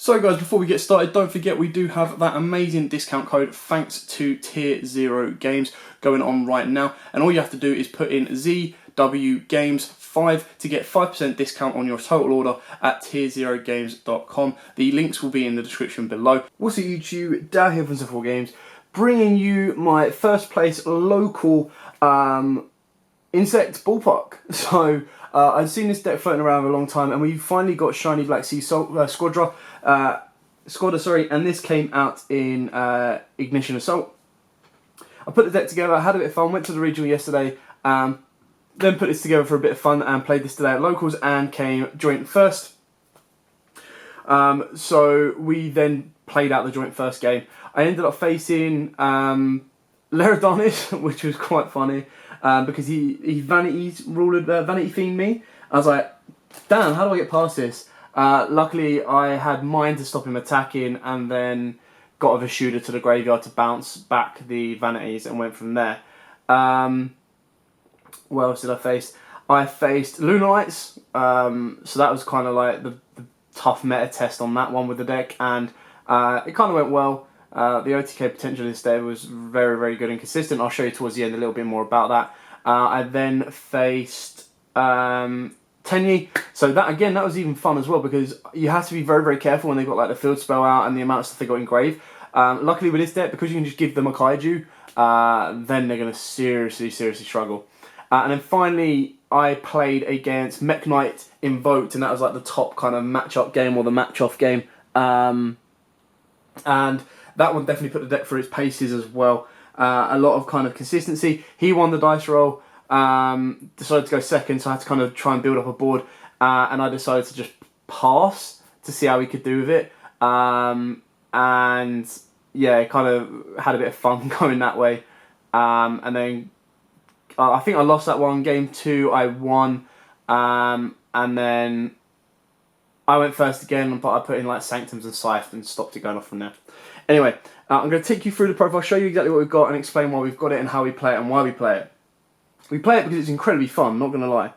So guys, before we get started, don't forget we do have that amazing discount code thanks to Tier 0 Games going on right now. And all you have to do is put in ZW Games 5 to get 5% discount on your total order at tier0games.com. The links will be in the description below. What's up YouTube, Dad here from Untitled Games, bringing you my first place local insect ballpark. So I'd seen this deck floating around for a long time, and we finally got Shiny Black Sea Squadra, and this came out in Ignition Assault. I put the deck together, I had a bit of fun, went to the regional yesterday, then put this together for a bit of fun and played this today at locals and came joint first. So we then played out the joint first game. I ended up facing Leradonis, which was quite funny. Because he vanity themed me. I was like, damn, how do I get past this? Luckily, I had mine to stop him attacking, and then got a shooter to the graveyard to bounce back the vanities and went from there. What else did I face? I faced Lunalites, so that was kind of like the tough meta test on that one with the deck, and it kind of went well. The OTK potential this day was very, very good and consistent. I'll show you towards the end a little bit more about that. I then faced Tenyi. So that, again, that was even fun as well, because you have to be very, very careful when they've got like the field spell out and the amount of stuff they got engraved. Luckily with this deck, because you can just give them a kaiju, then they're going to seriously struggle. And then finally, I played against Mech Knight Invoked, and that was like the top kind of match-up game or the match-off game. And that one definitely put the deck through its paces as well. A lot of kind of consistency. He won the dice roll, decided to go second, so I had to kind of try and build up a board, and I decided to just pass to see how he could do with it. And yeah, kind of had a bit of fun going that way. And then I think I lost that one. Game 2 I won, and then I went first again, but I put in like Sanctums and Scythe and stopped it going off from there. Anyway, I'm going to take you through the profile, show you exactly what we've got, and explain why we've got it and how we play it and why we play it. We play it because it's incredibly fun, not going to lie.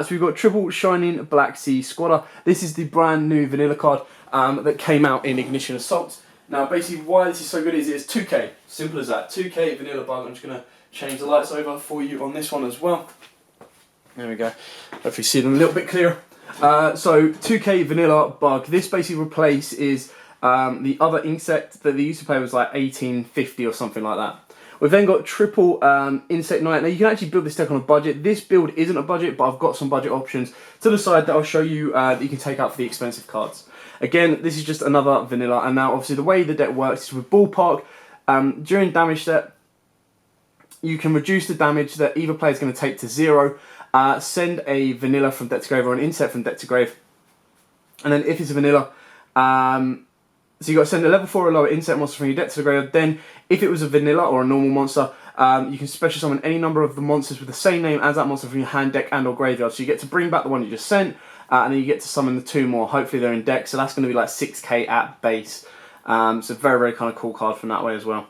So we've got triple Shining Black Sea Squadra. This is the brand new vanilla card that came out in Ignition Assault. Now, basically, why this is so good is it's 2k. Simple as that. 2k vanilla bug. I'm just going to change the lights over for you on this one as well. There we go. Hopefully see them a little bit clearer. So 2k vanilla bug. This basically replaces the other insect that they used to play was like 1850 or something like that. We've then got triple Insect Knight. Now you can actually build this deck on a budget. This build isn't a budget, but I've got some budget options to the side that I'll show you that you can take out for the expensive cards. Again, this is just another vanilla, and now obviously the way the deck works is with Ballpark. During damage step, you can reduce the damage that either player is going to take to 0, send a vanilla from deck to grave or an insect from deck to grave, and then if it's a vanilla, so you've got to send a level 4 or lower insect monster from your deck to the graveyard. Then, if it was a vanilla or a normal monster, you can special summon any number of the monsters with the same name as that monster from your hand, deck, and or graveyard. So you get to bring back the one you just sent, and then you get to summon the 2 more. Hopefully they're in deck, so that's going to be like 6k at base. So very, very kind of cool card from that way as well.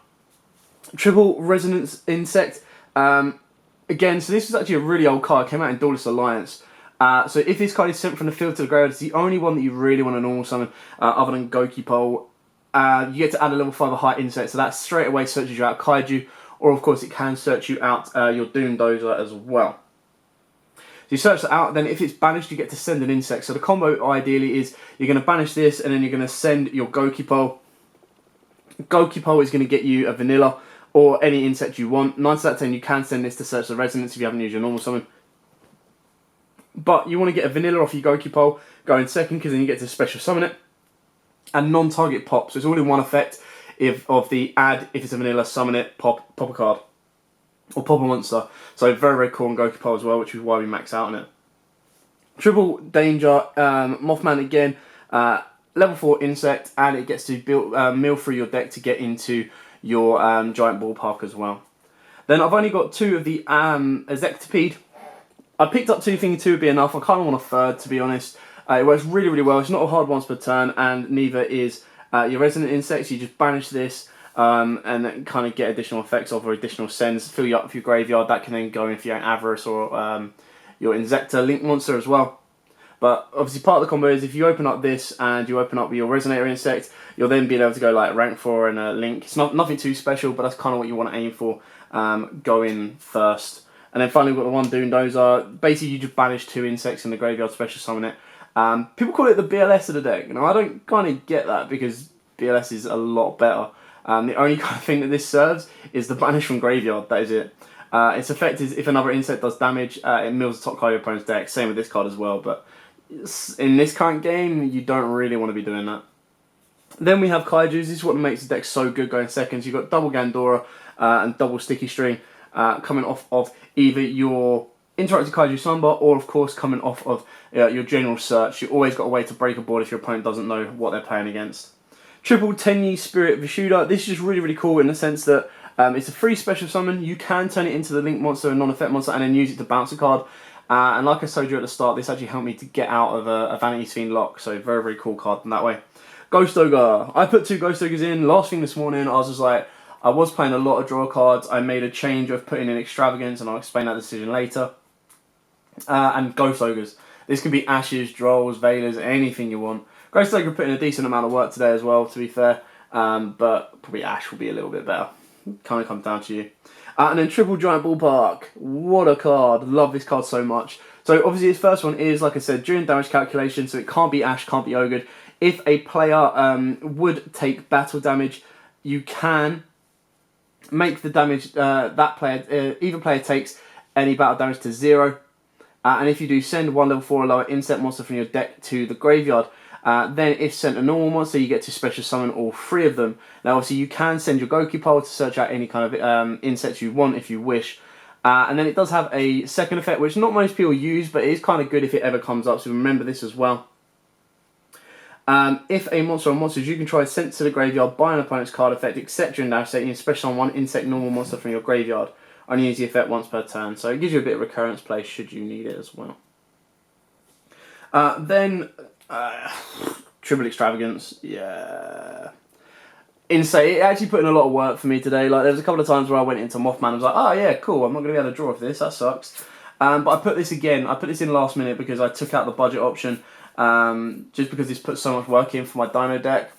Triple Resonance Insect. Again, so this is actually a really old card. It came out in Duelist Alliance. So if this card is sent from the field to the graveyard, it's the only one that you really want to normal summon, other than Goki-Pole. You get to add a level 5 height insect, so that straight away searches you out Kaiju, or of course it can search you out your Doom Dozer as well. So you search that out, then if it's banished, you get to send an insect. So the combo ideally is you're going to banish this, and then you're going to send your Goki-Pole. Goki-Pole is going to get you a vanilla, or any insect you want. 9 out of 10 you can send this to search the resonance if you haven't used your normal summon. But you want to get a vanilla off your Goki-Pole, go in second, because then you get to special summon it. And non-target pop, so it's all in one effect of the add, if it's a vanilla, summon it, pop a card. Or pop a monster. So very, very cool on Goki-Pole as well, which is why we max out on it. Triple Danger, Mothman again, level 4 insect, and it gets to build, mill through your deck to get into your giant ballpark as well. Then I've only got 2 of the Ezectopede. I picked up 2 thinking 2 would be enough. I kind of want a third, to be honest. It works really, really well. It's not a hard once per turn, and neither is your Resonant Insects. You just banish this and then kind of get additional effects off or additional sends. Fill you up with your graveyard. That can then go in for your Avarice or your Insector Link monster as well. But obviously part of the combo is if you open up this and you open up your Resonator Insect, you'll then be able to go like rank 4 and a Link. It's nothing too special, but that's kind of what you want to aim for going first. And then finally we've got the one Doomdozer. Basically you just banish 2 insects in the graveyard, special summon it. People call it the BLS of the deck. I don't kind of get that because BLS is a lot better. The only kind of thing that this serves is the banish from graveyard, that is it. Its effect is if another insect does damage, it mills the top card of your opponent's deck. Same with this card as well, but in this current game, you don't really want to be doing that. Then we have Kaijus. This is what makes the deck so good going seconds. You've got double Gandora and double Sticky String coming off of either your Interactive Kaiju Slumber or, of course, coming off of your General Search. You've always got a way to break a board if your opponent doesn't know what they're playing against. Triple Tenyi Spirit Vishuda. This is just really, really cool in the sense that it's a free special summon. You can turn it into the Link monster and non-effect monster and then use it to bounce a card. And like I told you at the start, this actually helped me to get out of a Vanity's Fiend lock. So very, very cool card in that way. Ghost Ogre. I put 2 Ghost Ogres in. Last thing this morning, I was just like, I was playing a lot of draw cards. I made a change of putting in Extravagance, and I'll explain that decision later. And Ghost Ogres. This can be Ashes, Drolls, Veilers, anything you want. Ghost Ogre put in a decent amount of work today as well, to be fair. But probably Ash will be a little bit better. Kind of comes down to you. And then Triple Giant Ballpark. What a card. Love this card so much. So obviously this first one is, like I said, during damage calculation, so it can't be Ash, can't be Ogred. If a player would take battle damage, you can make the damage that player, either player takes any battle damage to 0. And if you do, send 1 level 4 or lower insect monster from your deck to the graveyard. Then if sent a normal monster, you get to special summon all 3 of them. Now obviously you can send your Gokipole to search out any kind of insects you want if you wish. And then it does have a second effect, which not most people use, but it is kind of good if it ever comes up, so remember this as well. If a monster or monsters you control is sent to the graveyard by an opponent's card effect, except during damage state, you can special summon 1 insect normal monster from your graveyard. Only use the effect once per turn, so it gives you a bit of recurrence play should you need it as well. Then Triple Extravagance, yeah. Insane. It actually put in a lot of work for me today. Like there was a couple of times where I went into Mothman and was like, oh yeah, cool, I'm not going to be able to draw for this, that sucks. But I put this again, I put this in last minute because I took out the budget option, just because this put so much work in for my Dino deck.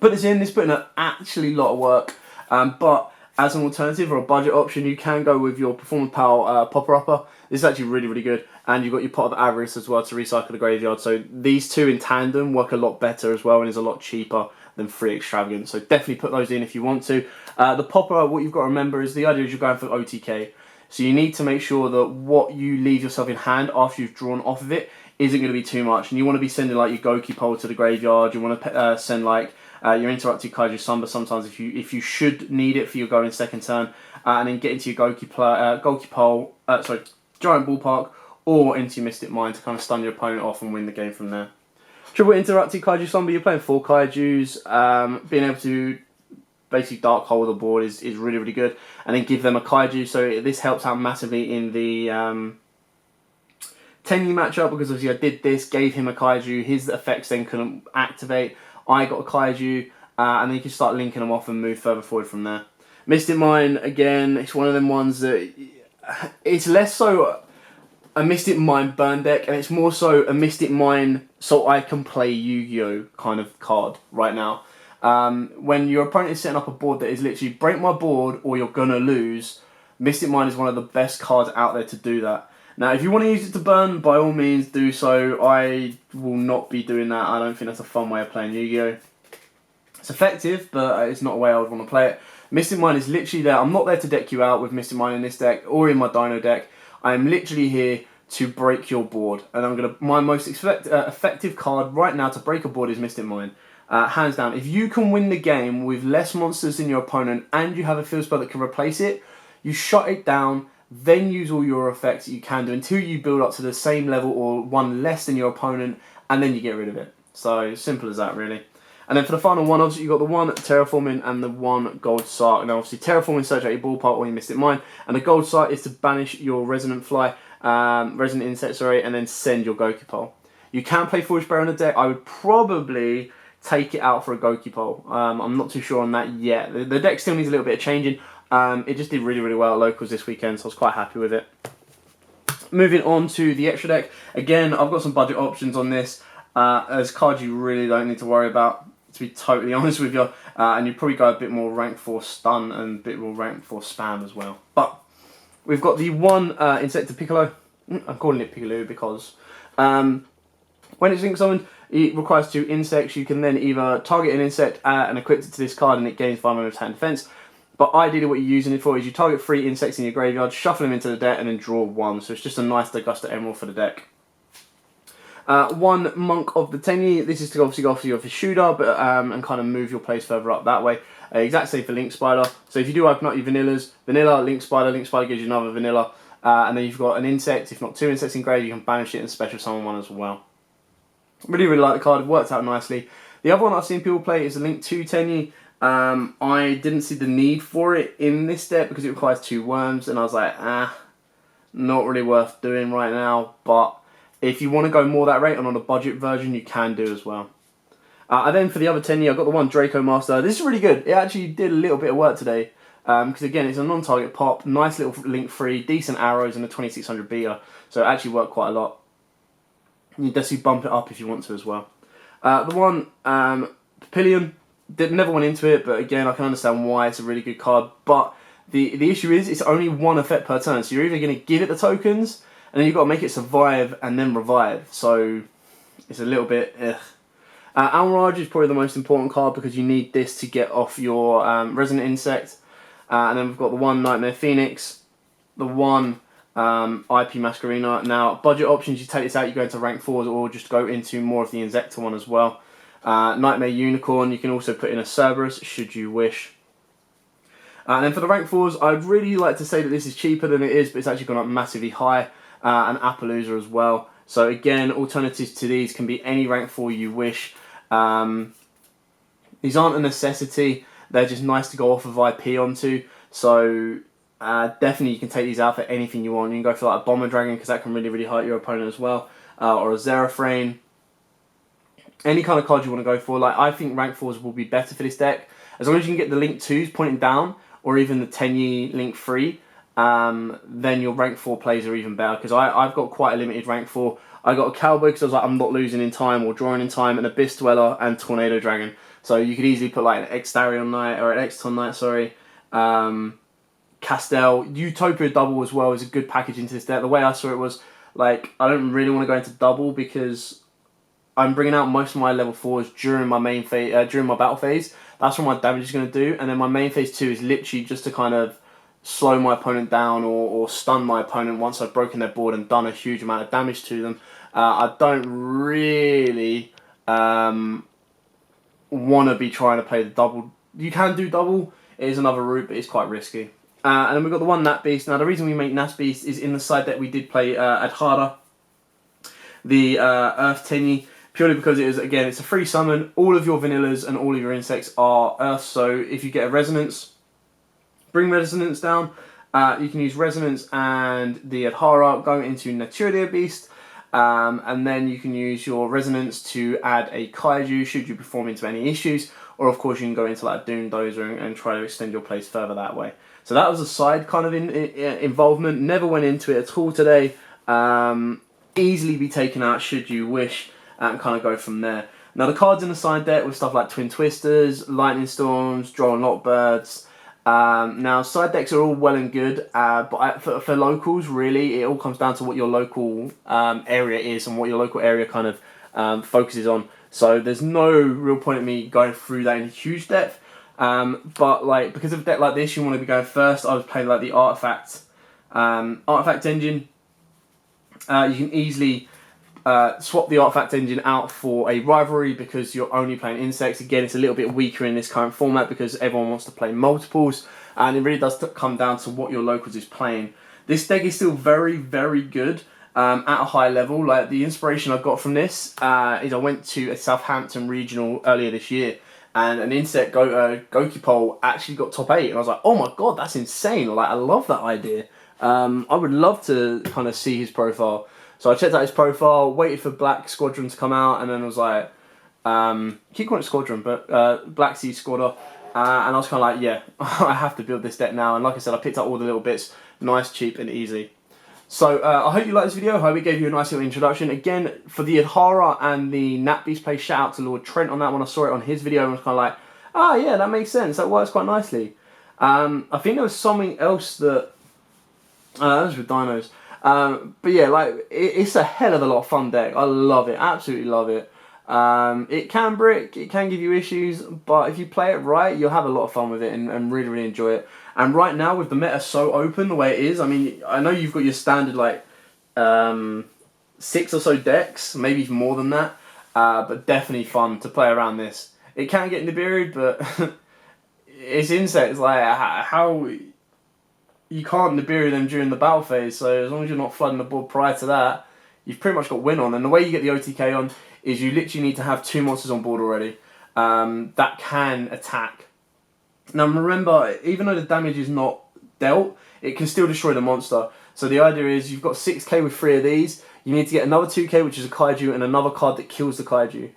Put this in, this put in an actually lot of work, but as an alternative or a budget option, you can go with your Performance Power Popper Upper. This is actually really, really good. And you've got your Pot of Avarice as well to recycle the graveyard. So these two in tandem work a lot better as well and is a lot cheaper than 3 Extravagance. So definitely put those in if you want to. The Popper, what you've got to remember is the idea is you're going for OTK. So you need to make sure that what you leave yourself in hand after you've drawn off of it isn't going to be too much. And you want to be sending like your Gokipole to the graveyard. You want to send like your Interactive Kaiju Slumber sometimes if you should need it for your going second turn, and then get into your Gokipole, Giant Ballpark, or into your Mystic Mind to kind of stun your opponent off and win the game from there. Triple Interactive Kaiju Slumber, you're playing 4 Kaijus, being able to basically dark hole the board is really, really good, and then give them a Kaiju, so this helps out massively in the Tenyi matchup, because obviously I did this, gave him a Kaiju, his effects then couldn't activate, I got a Kaiju, and then you can start linking them off and move further forward from there. Mystic Mine, again, it's one of them ones that it's less so a Mystic Mine burn deck, and it's more so a Mystic Mine so I can play Yu-Gi-Oh kind of card right now. When your opponent is setting up a board that is literally break my board or you're gonna lose, Mystic Mine is one of the best cards out there to do that. Now, if you want to use it to burn, by all means do so. I will not be doing that. I don't think that's a fun way of playing Yu-Gi-Oh! It's effective, but it's not a way I would want to play it. Mystic Mine is literally there. I'm not there to deck you out with Mystic Mine in this deck or in my Dino deck. I am literally here to break your board. And my most effective card right now to break a board is Mystic Mine. Hands down. If you can win the game with less monsters than your opponent and you have a field spell that can replace it, you shut it down, then use all your effects that you can do until you build up to the same level or one less than your opponent, and then you get rid of it. So simple as that, really. And then for the final one, obviously you've got the 1 Terraforming and the 1 Gold Sark. Now obviously Terraforming search out your Ballpark or your Mystic Mine, and the Gold Sark is to banish your Resonant Insect, and then send your Gokipole. You can play Foolish Bear on the deck. I would probably take it out for a Gokipole. I'm not too sure on that yet. The deck still needs a little bit of changing. It just did really, really well at locals this weekend, so I was quite happy with it. Moving on to the extra deck. Again, I've got some budget options on this. There's cards you really don't need to worry about, to be totally honest with you. And you probably go a bit more rank 4 stun and a bit more rank 4 spam as well. But we've got the one Insector Piccolo. I'm calling it Piccolo because when it's link summoned, it requires 2 insects. You can then either target an insect and equip it to this card and it gains 500 attack and defense. But ideally what you're using it for is you target 3 insects in your graveyard, shuffle them into the deck and then draw 1. So it's just a nice Augusta Emerald for the deck. 1 Monk of the Tenyi. This is to obviously go off your shooter, but and kind of move your place further up that way. Exact same for Link Spider. So if you do open up your vanillas, vanilla, Link Spider gives you another vanilla. And then you've got an insect, if not 2 insects in grave, you can banish it and special summon 1 as well. Really, really like the card, it worked out nicely. The other one I've seen people play is a Link 2 Tenyi. I didn't see the need for it in this deck because it requires 2 worms, and I was like, not really worth doing right now, but if you want to go more that rate and on a budget version, you can do as well. And then for the other Tenyi, I've got the one Draco Master. This is really good. It actually did a little bit of work today. Because again, it's a non-target pop, nice little link free, decent arrows and a 2600 beater. So it actually worked quite a lot. You definitely bump it up if you want to as well. The one, Papillion, never went into it, but again, I can understand why it's a really good card. But the issue is, it's only 1 effect per turn. So you're either going to give it the tokens, and then you've got to make it survive and then revive. So it's a little bit, Almirage is probably the most important card because you need this to get off your Resonant Insect. And then we've got the one Nightmare Phoenix, the one IP Masquerena. Now, budget options, you take this out, you go into rank 4s or just go into more of the Insector one as well. Nightmare Unicorn, you can also put in a Cerberus should you wish. And then for the rank 4s, I'd really like to say that this is cheaper than it is, but it's actually gone up massively high. And Appaloosa as well. So again, alternatives to these can be any rank 4 you wish. These aren't a necessity. They're just nice to go off of IP onto, so definitely you can take these out for anything you want. You can go for like a Bomber Dragon because that can really, really hurt your opponent as well, or a Zerafrane. Any kind of card you want to go for. Like I think rank 4s will be better for this deck as long as you can get the Link 2s pointing down, or even the Tenyi Link 3. Then your rank 4 plays are even better because I've got quite a limited rank 4. I got a Cowboy because I was like I'm not losing in time or drawing in time, and Abyss Dweller and Tornado Dragon. So you could easily put like an Extarion Knight or an Exton Knight, sorry. Castel, Utopia double as well is a good package into this deck. The way I saw it was like I don't really want to go into double because I'm bringing out most of my level 4s during my main phase, during my battle phase. That's what my damage is going to do, and then my main phase 2 is literally just to kind of slow my opponent down or stun my opponent once I've broken their board and done a huge amount of damage to them. I don't really want to be trying to play the double. You can do double, it is another route, but it's quite risky. And then we've got the one Nat Beast. Now the reason we make Nat Beast is in the side that we did play Adhara, the Earth Tenyi, purely because it is, again, it's a free summon. All of your vanillas and all of your insects are Earth, so if you get a Resonance, bring Resonance down. You can use Resonance and the Adhara, go into Naturia Beast, and then you can use your Resonance to add a Kaiju should you perform into any issues, or of course you can go into like a Doom Dozer and try to extend your plays further that way. So that was a side kind of involvement, never went into it at all today. Easily be taken out should you wish, and kind of go from there. Now the cards in the side deck with stuff like Twin Twisters, Lightning Storms, Draw and Lock Birds. Now side decks are all well and good, but for locals really it all comes down to what your local area is and what your local area kind of focuses on. So there's no real point in me going through that in huge depth. But like because of a deck like this, you want to be going first. I was playing like the Artifact engine. You can easily swap the Artifact engine out for a Rivalry because you're only playing insects. Again, it's a little bit weaker in this current format because everyone wants to play multiples, and it really does come down to what your locals is playing. This deck is still very, very good at a high level. Like the inspiration I got from this is I went to a Southampton regional earlier this year, and an insect Gokipole actually got top 8, and I was like, oh my god, that's insane! Like I love that idea. I would love to kind of see his profile. So I checked out his profile, waited for Black Squadron to come out, and then I was like, keep calling it Squadron, but Black Sea Squadron. And I was kind of like, yeah, I have to build this deck now. And like I said, I picked up all the little bits, nice, cheap, and easy. So I hope you liked this video. I hope it gave you a nice little introduction. Again, for the Adhara and the Nat Beast play, shout out to Lord Trent on that one. I saw it on his video and was kind of like, ah, yeah, that makes sense. That works quite nicely. I think there was something else that was with dinos. But yeah, like it's a hell of a lot of fun deck. I love it, absolutely love it. It can brick, it can give you issues, but if you play it right, you'll have a lot of fun with it and really, really enjoy it. And right now, with the meta so open the way it is, I mean, I know you've got your standard like 6 or so decks, maybe even more than that, but definitely fun to play around this. It can get Nibiru'd, but it's insects, like how you can't Nibiru them during the battle phase, so as long as you're not flooding the board prior to that, you've pretty much got win on. And the way you get the OTK on is you literally need to have 2 monsters on board already that can attack. Now remember, even though the damage is not dealt, it can still destroy the monster. So the idea is you've got 6k with 3 of these, you need to get another 2k, which is a kaiju, and another card that kills the kaiju.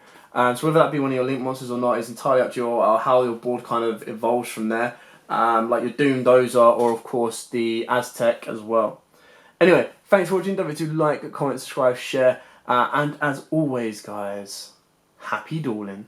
So whether that be one of your link monsters or not is entirely up to your how your board kind of evolves from there. Like your Doom, Dozer, or of course the Aztec as well. Anyway, thanks for watching. Don't forget to like, comment, subscribe, share, and as always, guys, happy dueling.